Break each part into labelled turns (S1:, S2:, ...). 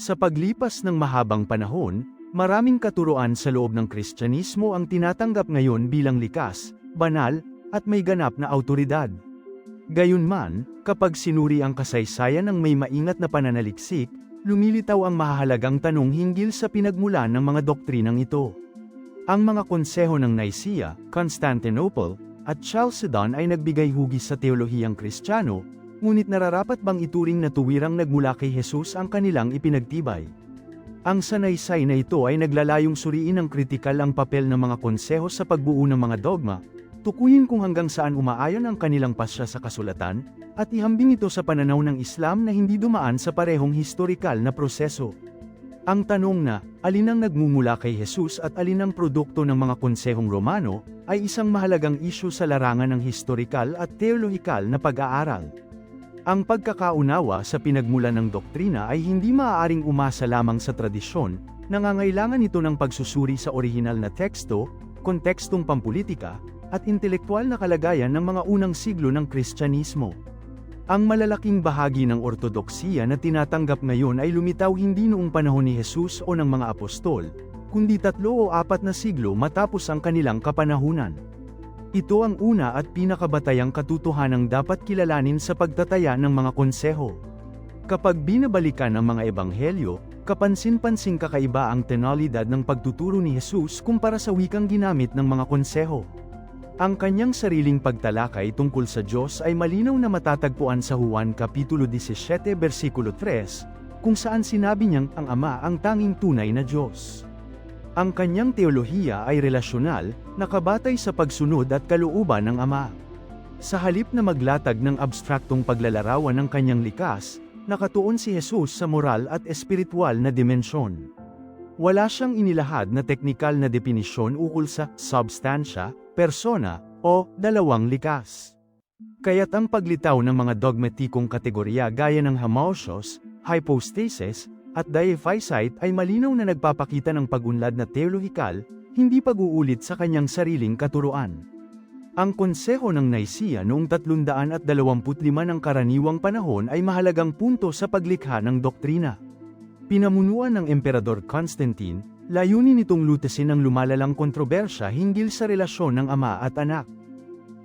S1: Sa paglipas ng mahabang panahon, maraming katuruan sa loob ng Kristyanismo ang tinatanggap ngayon bilang likas, banal, at may ganap na awtoridad. Gayunman, kapag sinuri ang kasaysayan ng may maingat na pananaliksik, lumilitaw ang mahahalagang tanong hinggil sa pinagmulan ng mga doktrinang ito. Ang mga konseho ng Nicaea, Constantinople, at Chalcedon ay nagbigay hugis sa teolohiyang Kristiyano, ngunit nararapat bang ituring na tuwirang nagmula kay Jesus ang kanilang ipinagtibay? Ang sanaysay na ito ay naglalayong suriin ng kritikal ang papel ng mga konseho sa pagbuo ng mga dogma, tukuyin kung hanggang saan umaayon ang kanilang pasya sa kasulatan, at ihambing ito sa pananaw ng Islam na hindi dumaan sa parehong historikal na proseso. Ang tanong na, alin ang nagmumula kay Jesus at alin ang produkto ng mga konsehong Romano, ay isang mahalagang isyu sa larangan ng historikal at teolohikal na pag-aaral. Ang pagkakaunawa sa pinagmulan ng doktrina ay hindi maaaring umasa lamang sa tradisyon, nangangailangan ito ng pagsusuri sa orihinal na teksto, kontekstong pampulitika, at intelektual na kalagayan ng mga unang siglo ng Kristyanismo. Ang malalaking bahagi ng ortodoksiya na tinatanggap ngayon ay lumitaw hindi noong panahon ni Jesus o ng mga apostol, kundi 3 o 4 na siglo matapos ang kanilang kapanahunan. Ito ang una at pinakabatayang katotohanang dapat kilalanin sa pagtataya ng mga konseho. Kapag binabalikan ang mga ebanghelyo, kapansin-pansing kakaiba ang tonalidad ng pagtuturo ni Jesus kumpara sa wikang ginamit ng mga konseho. Ang kanyang sariling pagtalakay tungkol sa Diyos ay malinaw na matatagpuan sa Juan Kapitulo 17 versikulo 3, kung saan sinabi niyang ang Ama ang tanging tunay na Diyos. Ang kanyang teolohiya ay relasyonal, nakabatay sa pagsunod at kalooban ng Ama. Sa halip na maglatag ng abstraktong paglalarawan ng kanyang likas, nakatuon si Jesus sa moral at espiritual na dimensyon. Wala siyang inilahad na teknikal na definisyon ukol sa substansya, persona, o dalawang likas. Kaya't ang paglitaw ng mga dogmatikong kategorya gaya ng homoousios, hypostasis, at deiphysite ay malinaw na nagpapakita ng pag-unlad na teolohikal, hindi pag-uulit sa kanyang sariling katuruan. Ang konseho ng Nicaea noong 325 ng karaniwang panahon ay mahalagang punto sa paglikha ng doktrina. Pinamunuan ng Emperador Constantine, layunin nitong lutasin ang lumalalang kontrobersya hinggil sa relasyon ng ama at anak.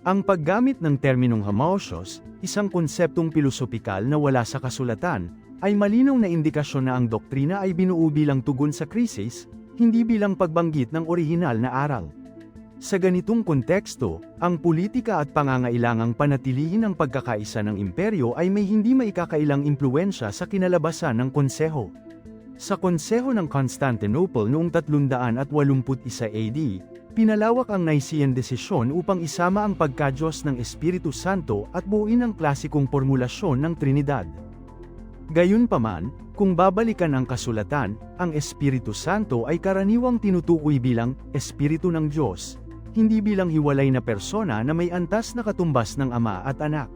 S1: Ang paggamit ng terminong homoousios, isang konseptong pilosopikal na wala sa kasulatan, ay malinaw na indikasyon na ang doktrina ay binuo bilang tugon sa krisis, hindi bilang pagbanggit ng orihinal na aral. Sa ganitong konteksto, ang politika at pangangailangang panatilihin ang pagkakaisa ng imperyo ay may hindi maikakailang impluwensya sa kinalabasan ng konseho. Sa konseho ng Constantinople noong 381 AD, pinalawak ang Nicaean desisyon upang isama ang pagka-Diyos ng Espiritu Santo at buuin ang klasikong formulasyon ng Trinidad. Gayunpaman, kung babalikan ang kasulatan, ang Espiritu Santo ay karaniwang tinutukoy bilang Espiritu ng Diyos, hindi bilang hiwalay na persona na may antas na katumbas ng Ama at Anak.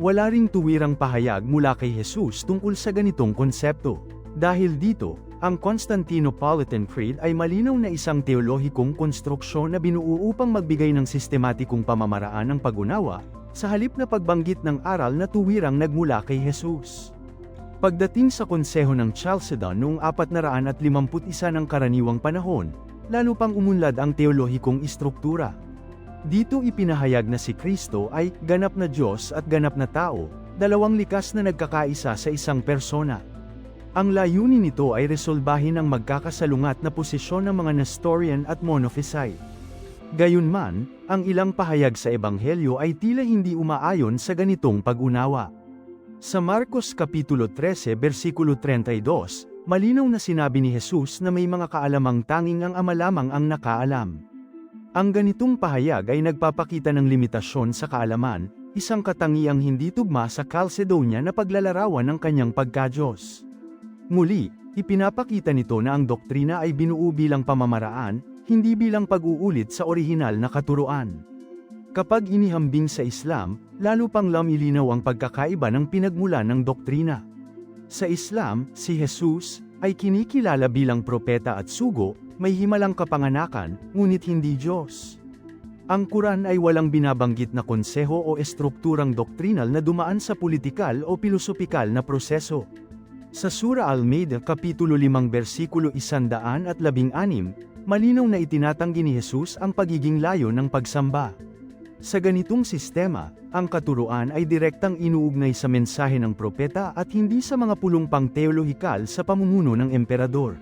S1: Wala ring tuwirang pahayag mula kay Jesus tungkol sa ganitong konsepto. Dahil dito, ang Constantinopolitan Creed ay malinaw na isang teolohikong konstruksyon na binuo upang magbigay ng sistematikong pamamaraan ng pag-unawa, sa halip na pagbanggit ng aral na tuwirang nagmula kay Jesus. Pagdating sa konseho ng Chalcedon noong 451 ng karaniwang panahon, lalo pang umunlad ang teolohikong istruktura. Dito ipinahayag na si Kristo ay ganap na Diyos at ganap na tao, dalawang likas na nagkakaisa sa isang persona. Ang layunin nito ay resolbahin ang magkakasalungat na posisyon ng mga Nestorian at Monophysite. Gayunman, ang ilang pahayag sa Ebanghelyo ay tila hindi umaayon sa ganitong pag-unawa. Sa Marcos Kapitulo 13 versikulo 32, malinaw na sinabi ni Jesus na may mga kaalamang tanging ang Ama lamang ang nakaalam. Ang ganitong pahayag ay nagpapakita ng limitasyon sa kaalaman, isang katangiang hindi tugma sa Chalcedonia na paglalarawan ng kanyang pagka-Diyos. Muli, ipinapakita nito na ang doktrina ay binuo bilang pamamaraan, hindi bilang pag-uulit sa orihinal na katuruan. Kapag inihambing sa Islam, lalo pang lumilinaw ang pagkakaiba ng pinagmulan ng doktrina. Sa Islam, si Jesus ay kinikilala bilang propeta at sugo, may himalang kapanganakan, ngunit hindi Diyos. Ang Quran ay walang binabanggit na konseho o estrukturang doktrinal na dumaan sa politikal o pilosopikal na proseso. Sa Sura Al-Maida Kapitulo 5 versikulo 116, malinaw na itinatanggi ni Jesus ang pagiging layo ng pagsamba. Sa ganitong sistema, ang katuruan ay direktang inuugnay sa mensahe ng propeta at hindi sa mga pulong pang-teolohikal sa pamumuno ng emperador.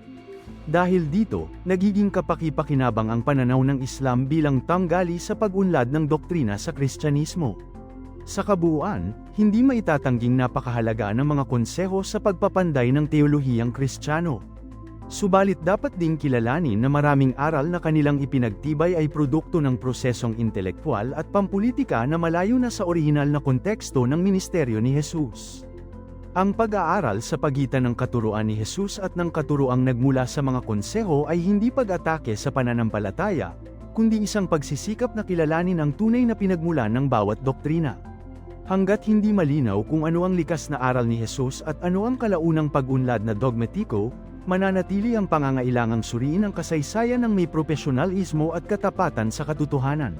S1: Dahil dito, nagiging kapaki-pakinabang ang pananaw ng Islam bilang tanggali sa pag-unlad ng doktrina sa Kristyanismo. Sa kabuuan, hindi maitatangging napakahalaga ng mga konseho sa pagpapanday ng teolohiyang Kristiyano. Subalit dapat ding kilalanin na maraming aral na kanilang ipinagtibay ay produkto ng prosesong intelektual at pampulitika na malayo na sa orihinal na konteksto ng ministeryo ni Jesus. Ang pag-aaral sa pagitan ng katuruan ni Jesus at ng katuroang nagmula sa mga konseho ay hindi pag-atake sa pananampalataya, kundi isang pagsisikap na kilalanin ang tunay na pinagmulan ng bawat doktrina. Hangga't hindi malinaw kung ano ang likas na aral ni Jesus at ano ang kalaunang pag-unlad na dogmatiko, mananatili ang pangangailangang suriin ang kasaysayan ng may propesyonalismo at katapatan sa katotohanan.